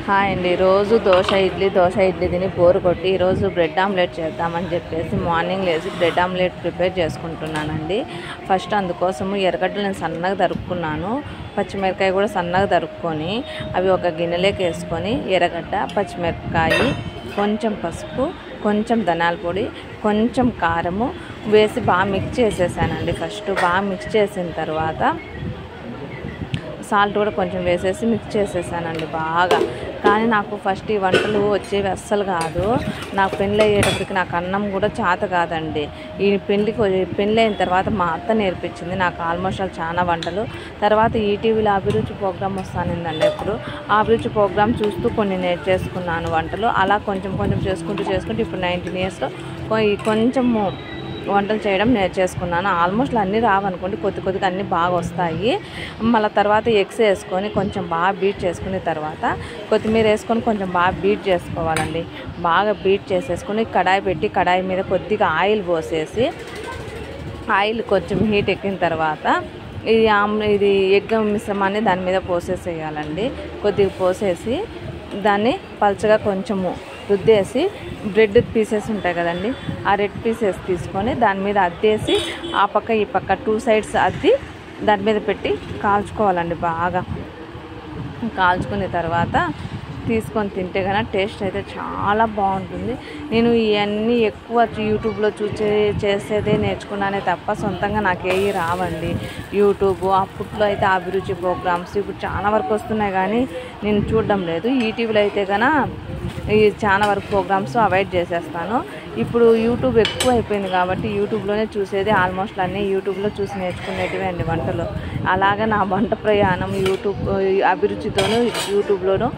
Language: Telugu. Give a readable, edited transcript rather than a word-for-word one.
హాయ్ అండి. రోజు దోశ ఇడ్లీ తిని బోరు కొట్టి ఈరోజు బ్రెడ్ ఆమ్లెట్ చేద్దామని చెప్పేసి మార్నింగ్ లేచి బ్రెడ్ ఆమ్లెట్ ప్రిపేర్ చేసుకుంటున్నానండి. ఫస్ట్ అందుకోసము ఎర్రగడ్డలు నేను సన్నగా తరుక్కున్నాను, పచ్చిమిరపకాయ కూడా సన్నగా తరుక్కొని అవి ఒక గిన్నెలోకి వేసుకొని ఎర్రగడ్డ, పచ్చిమిరపకాయ, కొంచెం పసుపు, కొంచెం ధనియాల పొడి, కొంచెం కారము వేసి బాగా మిక్స్ చేసేసానండి. ఫస్ట్ బాగా మిక్స్ చేసిన తర్వాత సాల్ట్ కూడా కొంచెం వేసేసి మిక్స్ చేసేసానండి బాగా. కానీ నాకు ఫస్ట్ ఈ వంటలు వచ్చేవి అస్సలు కాదు. నాకు పెళ్ళి అయ్యేటప్పటికి నాకు అన్నం కూడా చేత కాదండి. ఈ పెళ్ళి అయిన తర్వాత మా అత్త నేర్పించింది నాకు ఆల్మోస్ట్ చాలా వంటలు. తర్వాత ఈటీవీలో అభిరుచి ప్రోగ్రామ్ వస్తానండి. ఇప్పుడు ఆ అభిరుచి ప్రోగ్రామ్ చూస్తూ కొన్ని నేర్చేసుకున్నాను వంటలు. అలా కొంచెం చేసుకుంటూ ఇప్పుడు 19 yearsలో కొంచెము వంటలు చేయడం నేర్చేసుకున్నాను. ఆల్మోస్ట్ అన్నీ రావనుకోండి, కొద్దిగా అన్నీ బాగా వస్తాయి. మళ్ళీ తర్వాత ఎగ్స్ వేసుకొని కొంచెం బాగా బీట్ చేసుకున్న తర్వాత కొత్తిమీర వేసుకొని కొంచెం బాగా బీట్ చేసుకోవాలండి. బాగా బీట్ చేసేసుకొని కడాయి పెట్టి కడాయి మీద కొద్దిగా ఆయిల్ పోసేసి ఆయిల్ కొంచెం హీట్ ఎక్కిన తర్వాత ఇది ఎగ్ మిశ్రమాన్ని దాని మీద పోసేసేయాలండి. కొద్దిగా పోసేసి దాన్ని పల్చగా కొంచెము రుద్దేసి బ్రెడ్ పీసెస్ ఉంటాయి కదండి, ఆ రెడ్ పీసెస్ తీసుకొని దాని మీద అద్దేసి ఆ పక్క ఈ పక్క 2 sides అద్ది దాని మీద పెట్టి కాల్చుకోవాలండి. బాగా కాల్చుకున్న తర్వాత తీసుకొని తింటే కన్నా టేస్ట్ అయితే చాలా బాగుంటుంది. నేను ఇవన్నీ ఎక్కువ యూట్యూబ్లో చేసేదే నేర్చుకున్నానే తప్ప సొంతంగా నాకేవి రావండి. యూట్యూబ్ అప్పట్లో అయితే అభిరుచి ప్రోగ్రామ్స్ ఇప్పుడు చాలా వరకు వస్తున్నాయి కానీ నేను చూడడం లేదు. ఈటీవీలో అయితే కన్నా ఈ చాలా వరకు ప్రోగ్రామ్స్ అవాయిడ్ చేసేస్తాను. ఇప్పుడు యూట్యూబ్ ఎక్కువ అయిపోయింది కాబట్టి యూట్యూబ్లోనే చూసేది. ఆల్మోస్ట్ అన్నీ యూట్యూబ్లో చూసి నేర్చుకునేటివే అండి వంటలు. అలాగే నా వంట ప్రయాణం అభిరుచితోనూ యూట్యూబ్లోనూ